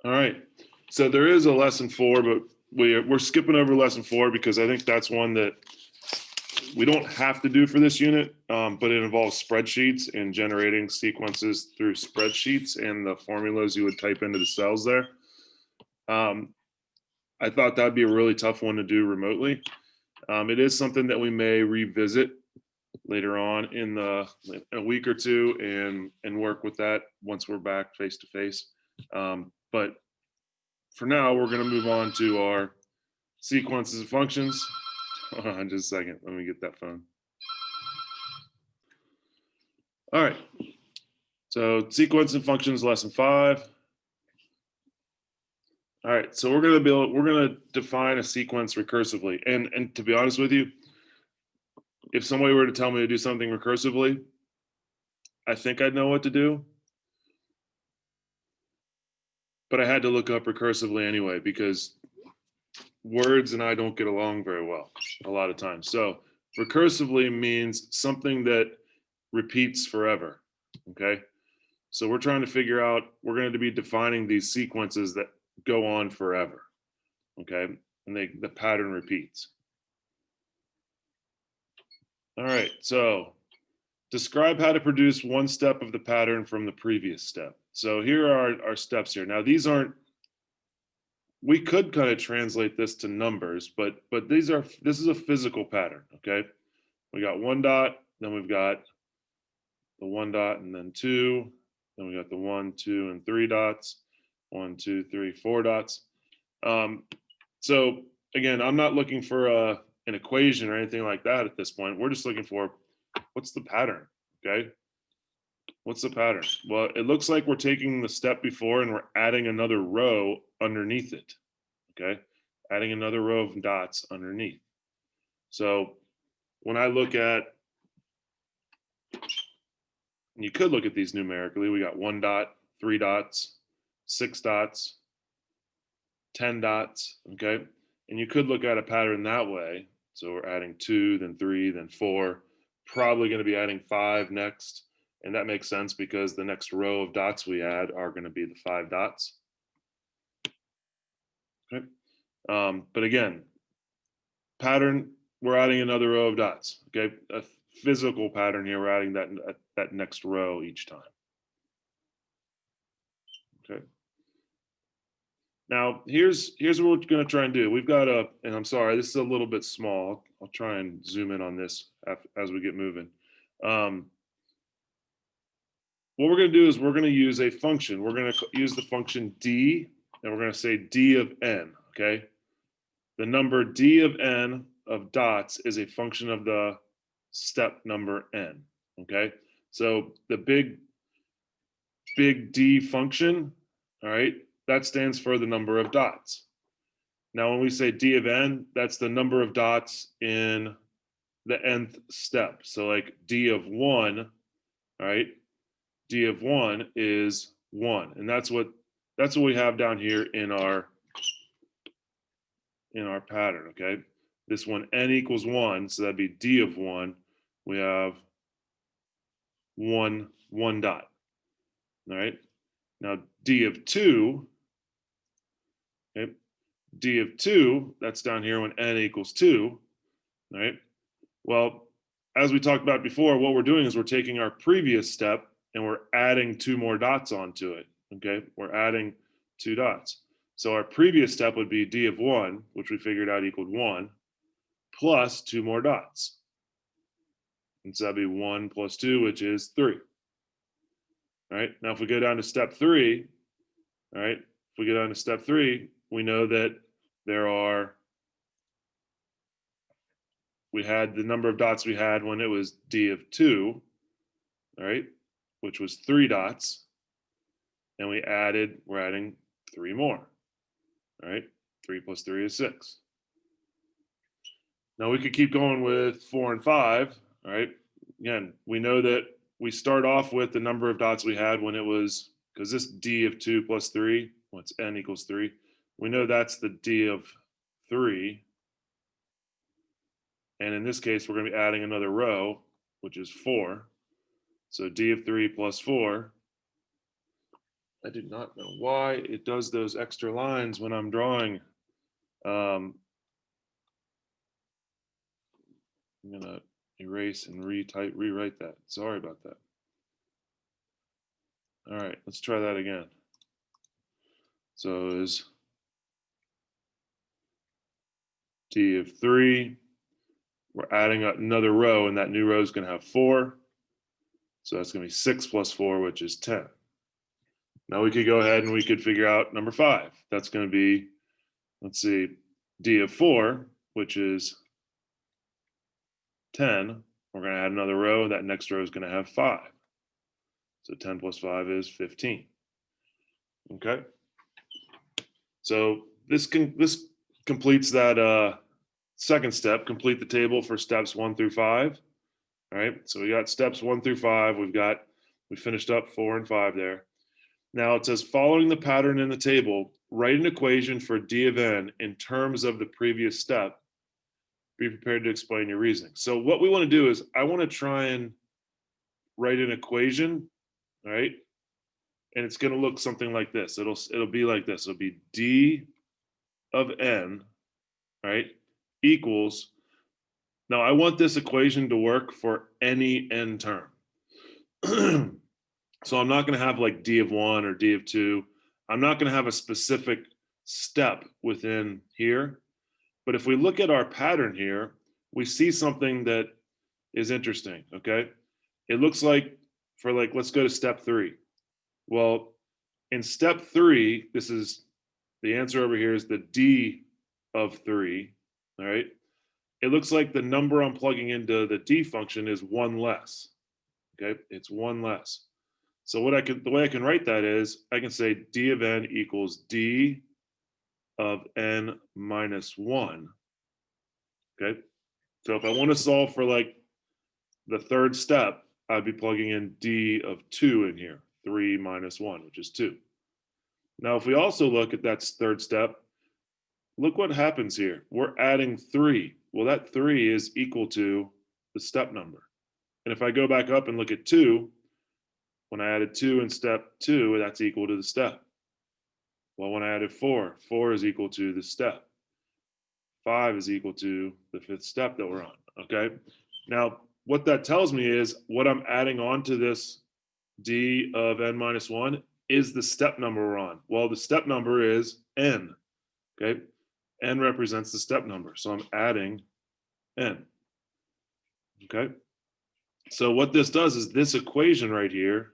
All right. So there is a lesson 4, but we're skipping over lesson 4 because I think that's one that we don't have to do for this unit, but it involves spreadsheets and generating sequences through spreadsheets and the formulas you would type into the cells there. I thought that'd be a really tough one to do remotely. It is something that we may revisit later on in a week or two and work with that once we're back face to face. But for now, we're going to move on to our sequences of functions. Hold on just a second. Let me get that phone. All right. So sequence and functions, lesson 5. All right. So we're going to define a sequence recursively. And to be honest with you, if somebody were to tell me to do something recursively, I think I'd know what to do. But I had to look up recursively anyway because words and I don't get along very well a lot of times. So recursively means something that repeats forever. Okay. So we're trying to figure out, we're going to be defining these sequences that go on forever. Okay. And the pattern repeats. All right. So describe how to produce one step of the pattern from the previous step. So here are our steps here. Now these aren't, we could kind of translate this to numbers, but this is a physical pattern. Okay. We got 1 dot, then we've got the 1 dot and then 2, then we got the 1, 2, and 3 dots, 1, 2, 3, 4 dots. So again, I'm not looking for an equation or anything like that at this point. We're just looking for what's the pattern, okay? What's the pattern? Well, it looks like we're taking the step before and we're adding another row underneath it, okay? Adding another row of dots underneath. So when I look at, and you could look at these numerically, we got 1 dot, 3 dots, 6 dots, 10 dots, okay? And you could look at a pattern that way. So we're adding 2, then 3, then 4, probably going to be adding 5 next. And that makes sense because the next row of dots we add are going to be the 5 dots. Okay. But again, pattern, we're adding another row of dots. Okay. A physical pattern here, we're adding that next row each time. Okay. Now here's what we're going to try and do. We've got and I'm sorry, this is a little bit small. I'll try and zoom in on this as we get moving. What we're going to do is we're going to use a function. We're going to use the function d, and we're going to say d of n, okay? The number d of n of dots is a function of the step number n, okay? So the big D function, all right, that stands for the number of dots. Now, when we say d of n, that's the number of dots in the nth step. So like d of 1, all right, d of 1 is 1. And that's what we have down here in our pattern, okay? This one, n equals 1, so that'd be d of 1. We have 1 dot, all right? Now, d of 2, okay? D of 2, that's down here when n equals 2, all right? Well, as we talked about before, what we're doing is we're taking our previous step and we're adding 2 more dots onto it, okay? We're adding 2 dots. So our previous step would be d of 1, which we figured out equaled 1, plus 2 more dots. And so that'd be 1 plus 2, which is 3. All right, now if we go down to step 3, all right, if we go down to step 3, we know that we had the number of dots we had when it was d of 2, all right, which was 3 dots. And we're adding 3 more, all right? 3 plus 3 is 6. Now we could keep going with 4 and 5, all right? Again, we know that we start off with the number of dots we had when it was, because this d of 2 plus 3, what's n equals 3, we know that's the d of 3. And in this case, we're going to be adding another row, which is 4. So d of 3 plus 4 I do not know why it does those extra lines when I'm drawing. I'm gonna erase and rewrite that. Sorry about that. All right, let's try that again. So is D of 3. We're adding another row, and that new row is going to have 4. So that's going to be 6 plus 4, which is 10. Now we could go ahead and we could figure out number 5. That's going to be, let's see, D of 4, which is 10. We're going to add another row. That next row is going to have 5. So 10 plus 5 is 15. Okay. So this completes that second step. Complete the table for steps 1 through 5. All right. So we got steps 1 through 5. We finished up 4 and 5 there. Now it says, following the pattern in the table, write an equation for D of n in terms of the previous step. Be prepared to explain your reasoning. So what we want to do is I want to try and write an equation, right? And it's going to look something like this. It'll be like this. It'll be D of n, right, equals. Now I want this equation to work for any n term. So I'm not going to have like D of 1 or D of 2. I'm not going to have a specific step within here. But if we look at our pattern here, we see something that is interesting, okay? It looks like let's go to step 3. Well, in step 3, this is the answer over here is the D of 3, all right? It looks like the number I'm plugging into the D function is 1 less, okay? It's 1 less. So the way I can write that is I can say D of n equals D of n minus 1. Okay. So if I want to solve for like the third step, I'd be plugging in D of 2 in here, 3 minus 1, which is 2. Now, if we also look at that third step, look what happens here. We're adding 3. Well, that 3 is equal to the step number. And if I go back up and look at 2, when I added 2 in step 2, that's equal to the step. Well, when I added 4, 4 is equal to the step. 5 is equal to the 5th step that we're on, okay? Now, what that tells me is what I'm adding on to this D of n minus 1 is the step number we're on. Well, the step number is n, okay? N represents the step number, so I'm adding n, okay? So what this does is this equation right here,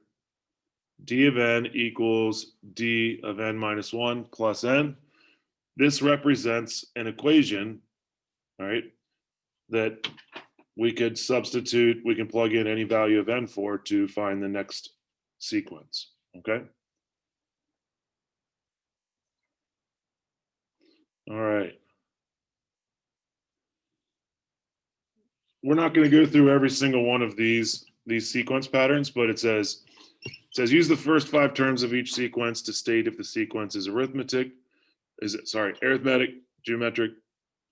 D of n equals D of n minus 1 plus n. This represents an equation, all right, that we could substitute, we can plug in any value of n for to find the next sequence, okay? All right. We're not going to go through every single one of these sequence patterns, but it says use the first 5 terms of each sequence to state if the sequence is arithmetic, geometric,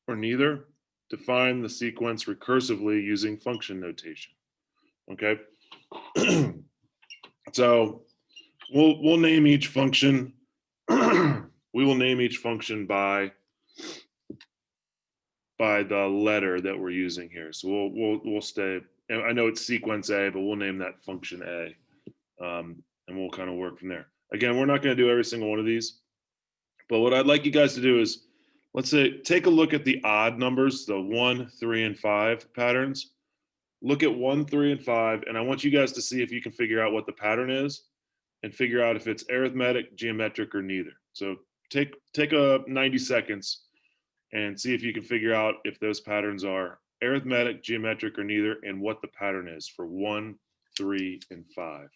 or neither. Define the sequence recursively using function notation. Okay. So we'll name each function. We will name each function by the letter that we're using here. So we'll stay. I know it's sequence A, but we'll name that function A, and we'll kind of work from there. Again, we're not going to do every single one of these, but what I'd like you guys to do is, let's say, take a look at the odd numbers, the 1, 3, and 5 patterns. Look at 1, 3, and 5, and I want you guys to see if you can figure out what the pattern is and figure out if it's arithmetic, geometric, or neither. So take a 90 seconds and see if you can figure out if those patterns are arithmetic, geometric, or neither, and what the pattern is for 1, 3, and 5.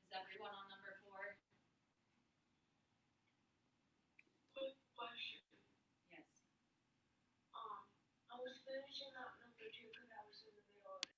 Is everyone on number 4? Quick question. Yes. I was finishing up number 2 because I was in the middle of it.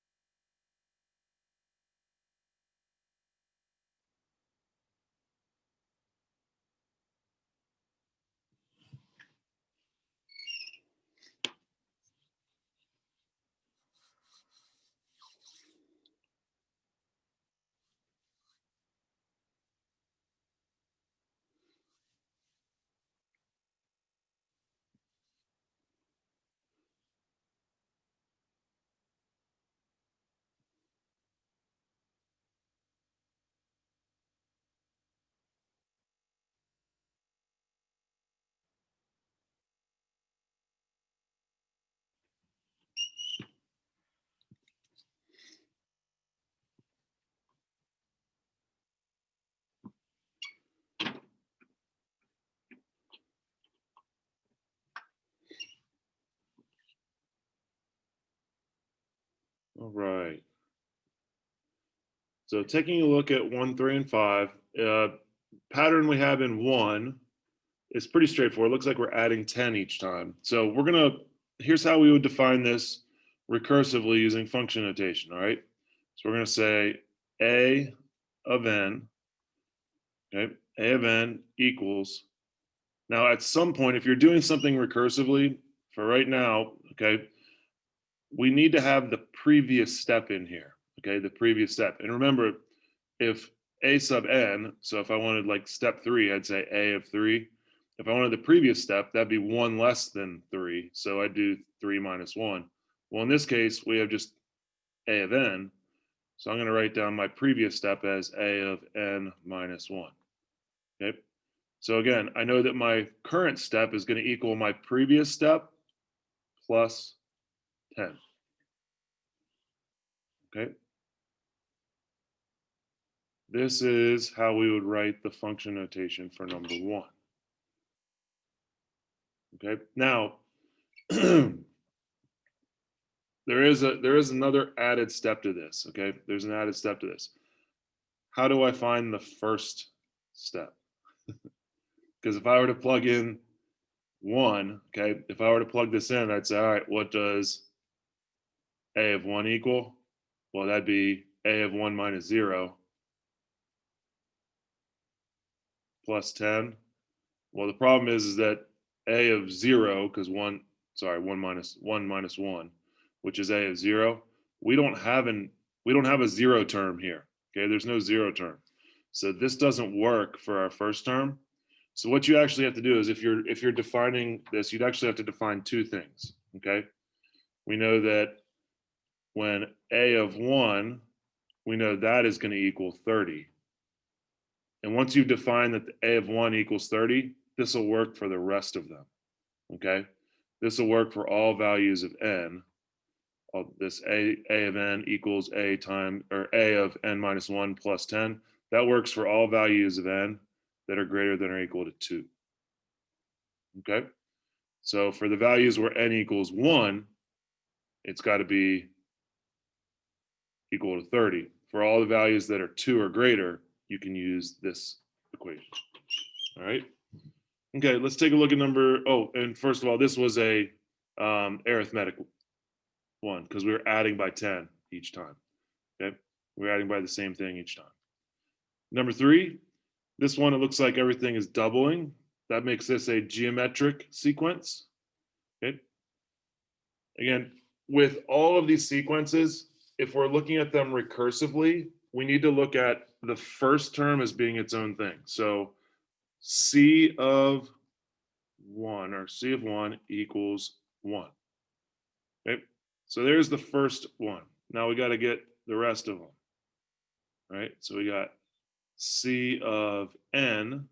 All right. So taking a look at 1, 3, and 5, pattern we have in 1 is pretty straightforward. It looks like we're adding 10 each time. So here's how we would define this recursively using function notation, all right? So we're going to say A of n, okay? A of n equals, now at some point, if you're doing something recursively, for right now, okay, we need to have the previous step in here, okay, the previous step. And remember, if a sub n, so if I wanted like step 3, I'd say a of 3. If I wanted the previous step, that'd be 1 less than 3. So I'd do 3 minus 1. Well, in this case, we have just a of n. So I'm going to write down my previous step as a of n minus 1. Okay. So again, I know that my current step is going to equal my previous step plus 10. Okay. This is how we would write the function notation for number 1. Okay. Now, there is another added step to this. Okay. There's an added step to this. How do I find the first step? Because if I were to plug in 1, okay, if I were to plug this in, I'd say, all right, what does a of 1 equal? Well, that'd be a of 1 minus 0 plus 10. Well, the problem is that a of 0, because 1 minus 1, which is a of 0, we don't have a 0 term here. Okay, there's no 0 term. So this doesn't work for our first term. So what you actually have to do is if you're defining this, you'd actually have to define 2 things. Okay, we know that when a of 1, we know that is going to equal 30. And once you define that the a of 1 equals 30, this will work for the rest of them. Okay, this will work for all values of n. This a of n equals a of n minus 1 plus 10. That works for all values of n that are greater than or equal to 2. Okay, so for the values where n equals 1, it's got to be equal to 30. For all the values that are 2 or greater, you can use this equation. All right. Okay, let's take a look at and first of all, this was a arithmetic one because we were adding by 10 each time. Okay, we're adding by the same thing each time. Number 3, this one, it looks like everything is doubling. That makes this a geometric sequence. Okay. Again, with all of these sequences, if we're looking at them recursively, we need to look at the first term as being its own thing. So C of 1 or C of 1 equals 1. Okay, so there's the first one. Now we got to get the rest of them. Right, so we got C of n.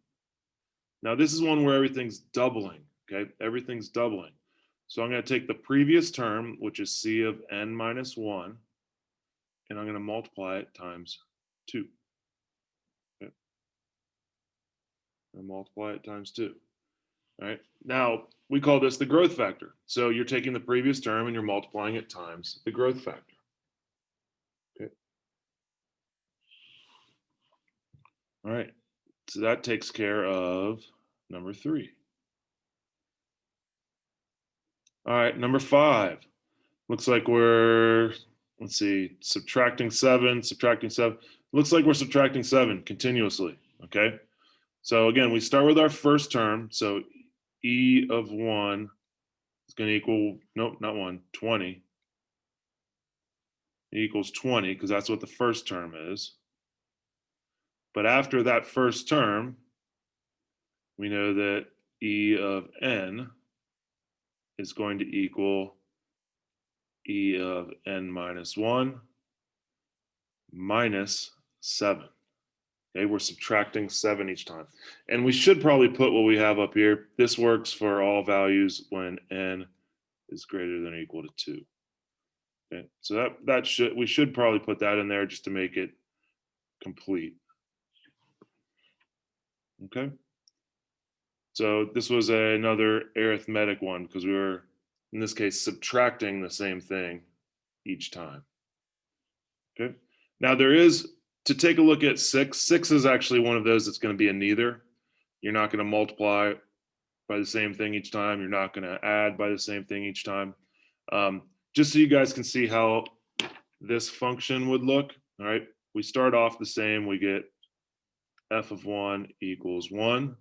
Now this is one where everything's doubling. Okay, everything's doubling. So I'm going to take the previous term, which is C of n minus 1, and I'm going to multiply it times 2. Okay. And multiply it times 2. All right. Now we call this the growth factor. So you're taking the previous term and you're multiplying it times the growth factor. Okay. All right. So that takes care of number 3. All right. Number 5. Looks like we're, let's see, subtracting 7. Looks like we're subtracting 7 continuously. Okay. So again, we start with our first term. So E of 1 is going to equal, nope, not 1, 20. It equals 20 because that's what the first term is. But after that first term, we know that E of n is going to equal E of n minus 1 minus 7. Okay, we're subtracting 7 each time. And we should probably put what we have up here. This works for all values when n is greater than or equal to 2. Okay, so we should probably put that in there just to make it complete. Okay. So this was another arithmetic one because we were, in this case, subtracting the same thing each time. Okay. Now there is, to take a look at 6, 6 is actually one of those that's going to be a neither. You're not going to multiply by the same thing each time. You're not going to add by the same thing each time. Just so you guys can see how this function would look. All right. We start off the same. We get f of 1 equals 1.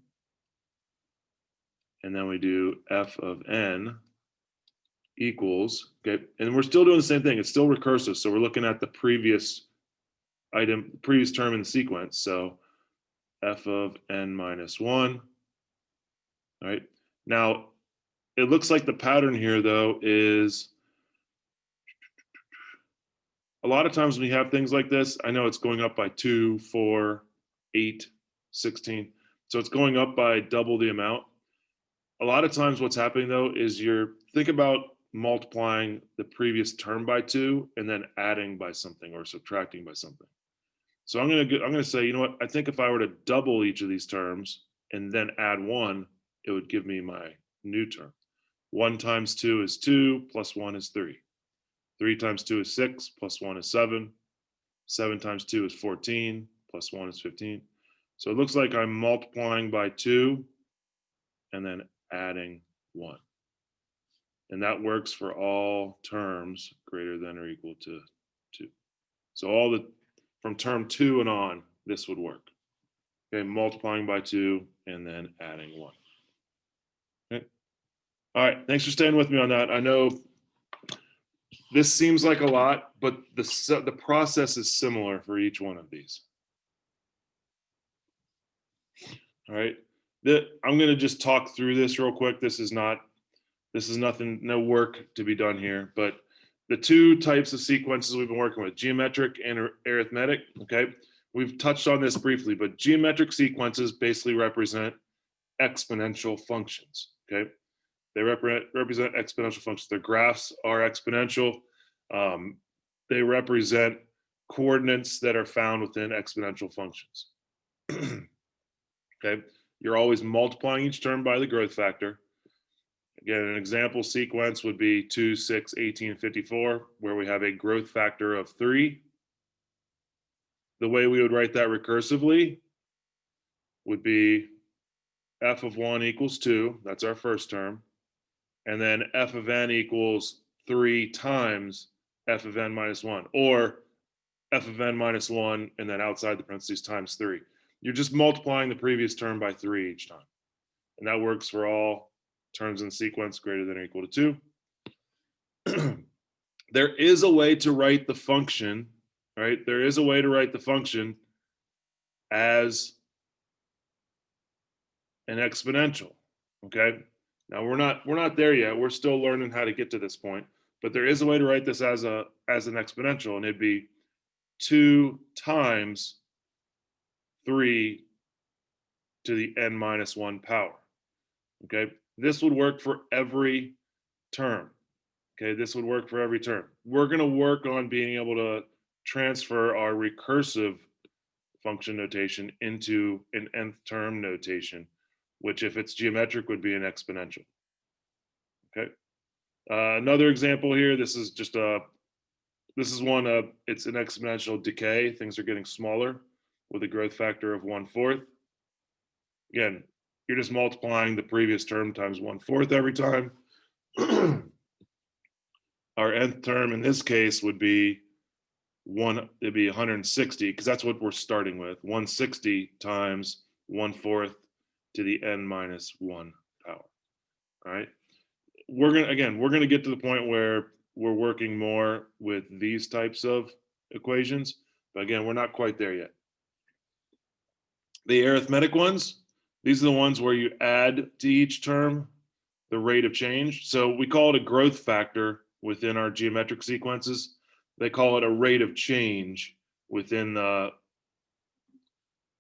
And then we do f of n equals, okay, and we're still doing the same thing. It's still recursive. So we're looking at the previous term in the sequence. So f of n minus 1. All right. Now, it looks like the pattern here, though, is a lot of times when you have things like this, I know it's going up by 2, 4, 8, 16. So it's going up by double the amount. A lot of times what's happening, though, is think about multiplying the previous term by 2 and then adding by something or subtracting by something. So I'm gonna say, you know what? I think if I were to double each of these terms and then add 1, it would give me my new term. 1 times 2 is 2, plus 1 is 3. 3 times 2 is 6, plus 1 is 7. 7 times 2 is 14, plus 1 is 15. So it looks like I'm multiplying by 2 and then adding 1. And that works for all terms greater than or equal to 2. So from term 2 and on, this would work. Okay, multiplying by 2 and then adding 1. Okay. All right, thanks for staying with me on that. I know this seems like a lot, but the process is similar for each one of these. All right, I'm going to just talk through this real quick. This is nothing, no work to be done here, but the two types of sequences we've been working with, geometric and arithmetic, okay? We've touched on this briefly, but geometric sequences basically represent exponential functions, okay? They represent exponential functions. Their graphs are exponential. They represent coordinates that are found within exponential functions. Okay, you're always multiplying each term by the growth factor. Again, an example sequence would be 2, 6, 18, 54, where we have a growth factor of 3. The way we would write that recursively would be f of 1 equals 2. That's our first term. And then f of n equals 3 times f of n minus 1, or f of n minus 1, and then outside the parentheses times 3. You're just multiplying the previous term by 3 each time. And that works for all terms in sequence greater than or equal to 2. There is a way to write the function, right? There is a way to write the function as an exponential, okay? Now we're not there yet. We're still learning how to get to this point, but there is a way to write this as an exponential, and it'd be 2 times 3 to the n minus 1 power. Okay, this would work for every term. Okay, this would work for every term. We're going to work on being able to transfer our recursive function notation into an nth term notation, which if it's geometric would be an exponential. Okay, another example here. This is just it's an exponential decay. Things are getting smaller with a growth factor of 1/4. Again, you're just multiplying the previous term times 1/4 every time. Our nth term in this case would be it'd be 160, because that's what we're starting with. 160 times 1/4 to the n minus 1 power. All right. We're gonna get to the point where we're working more with these types of equations, but again, we're not quite there yet. The arithmetic ones, these are the ones where you add to each term the rate of change. So we call it a growth factor within our geometric sequences. They call it a rate of change within the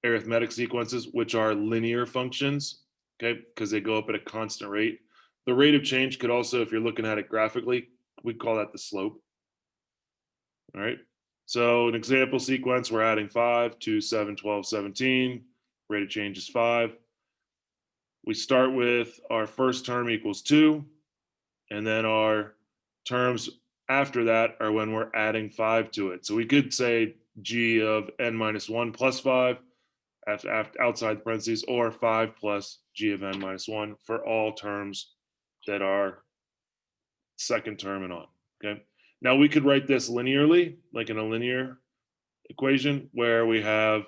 arithmetic sequences, which are linear functions, okay, because they go up at a constant rate. The rate of change could also, if you're looking at it graphically, we call that the slope. All right. So an example sequence, we're adding 5, 2, 7, 12, 17. Rate of change is 5. We start with our first term equals 2, and then our terms after that are when we're adding 5 to it. So we could say g of n minus 1 plus 5 outside parentheses, or 5 plus g of n minus 1 for all terms that are second term and on. Okay. Now we could write this linearly, like in a linear equation, where we have,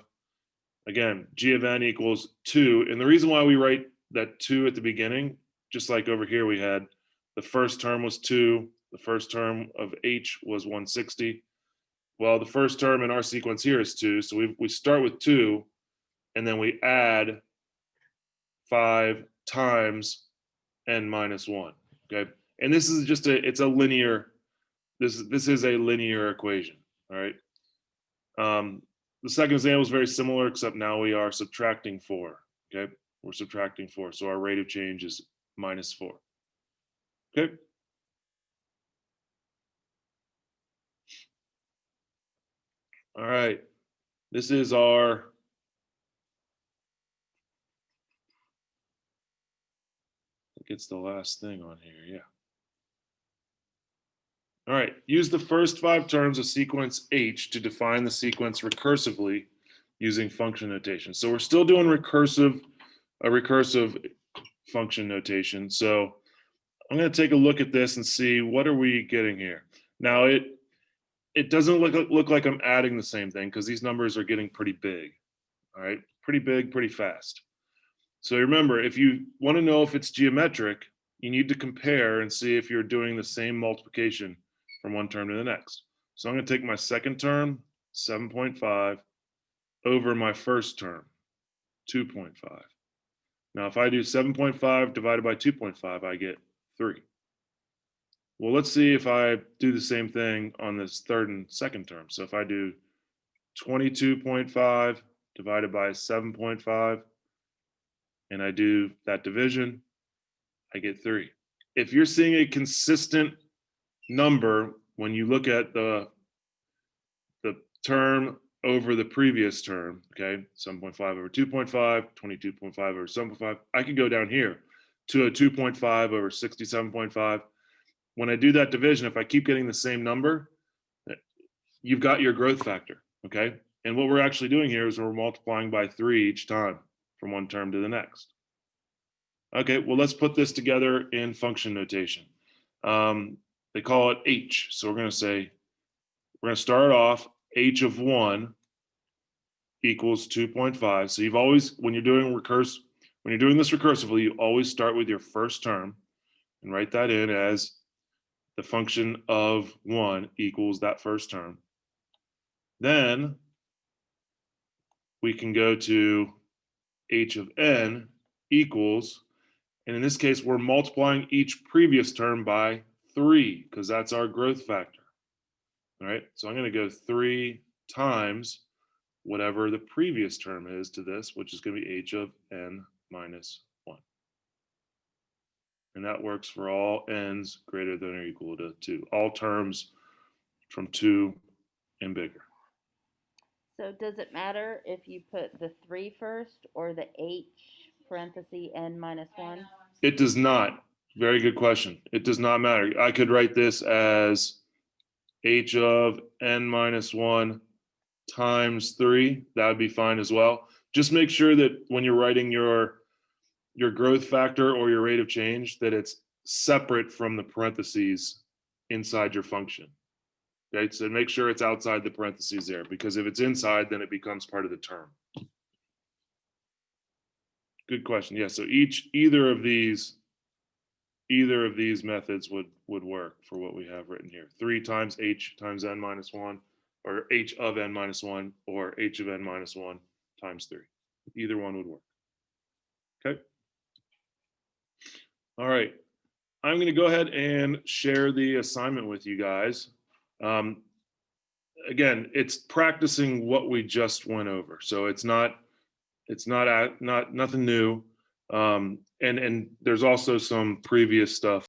again, g of n equals 2. And the reason why we write that 2 at the beginning, just like over here, we had the first term was 2, the first term of h was 160. Well, the first term in our sequence here is 2. So we start with 2, and then we add 5 times n minus 1. Okay. And this is just it's a linear, this is a linear equation. All right. The second example is very similar, except now we are subtracting 4. Okay. We're subtracting 4. So our rate of change is minus 4. Okay. All right. This is our, I think it's the last thing on here. Yeah. All right. Use the first 5 terms of sequence H to define the sequence recursively using function notation. So we're still doing a recursive function notation. So I'm going to take a look at this and see what are we getting here. Now it doesn't look like I'm adding the same thing because these numbers are getting pretty big. All right, pretty big, pretty fast. So remember, if you want to know if it's geometric, you need to compare and see if you're doing the same multiplication from one term to the next. So I'm going to take my second term, 7.5, over my first term, 2.5. Now, if I do 7.5 divided by 2.5, I get 3. Well, let's see if I do the same thing on this third and second term. So if I do 22.5 divided by 7.5, and I do that division, I get 3. If you're seeing a consistent number when you look at the term over the previous term, okay, 7.5 over 2.5, 22.5 over 7.5, I could go down here to a 2.5 over 67.5. When I do that division, if I keep getting the same number, you've got your growth factor, okay? And what we're actually doing here is we're multiplying by 3 each time from one term to the next. Okay, well, let's put this together in function notation. They call it H. So we're going to start off H of 1 equals 2.5. So you've always, when you're doing this recursively, you always start with your first term and write that in as the function of 1 equals that first term. Then we can go to H of n equals, and in this case, we're multiplying each previous term by 3 because that's our growth factor. All right, so I'm going to go 3 times whatever the previous term is to this, which is going to be H of n minus 1. And that works for all n's greater than or equal to 2. All terms from 2 and bigger. So does it matter if you put the 3 first or the H parenthesis n minus 1? It does not. Very good question. It does not matter. I could write this as H of n minus 1 times 3. That would be fine as well. Just make sure that when you're writing your growth factor or your rate of change, that it's separate from the parentheses inside your function. Okay, so make sure it's outside the parentheses there, because if it's inside, then it becomes part of the term. Good question. Yeah, so either of these methods would work for what we have written here. 3 times H times n minus 1, or H of n minus 1, or H of n minus 1 times 3. Either one would work. Okay. All right. I'm going to go ahead and share the assignment with you guys. Again, it's practicing what we just went over. So it's nothing new. And there's also some previous stuff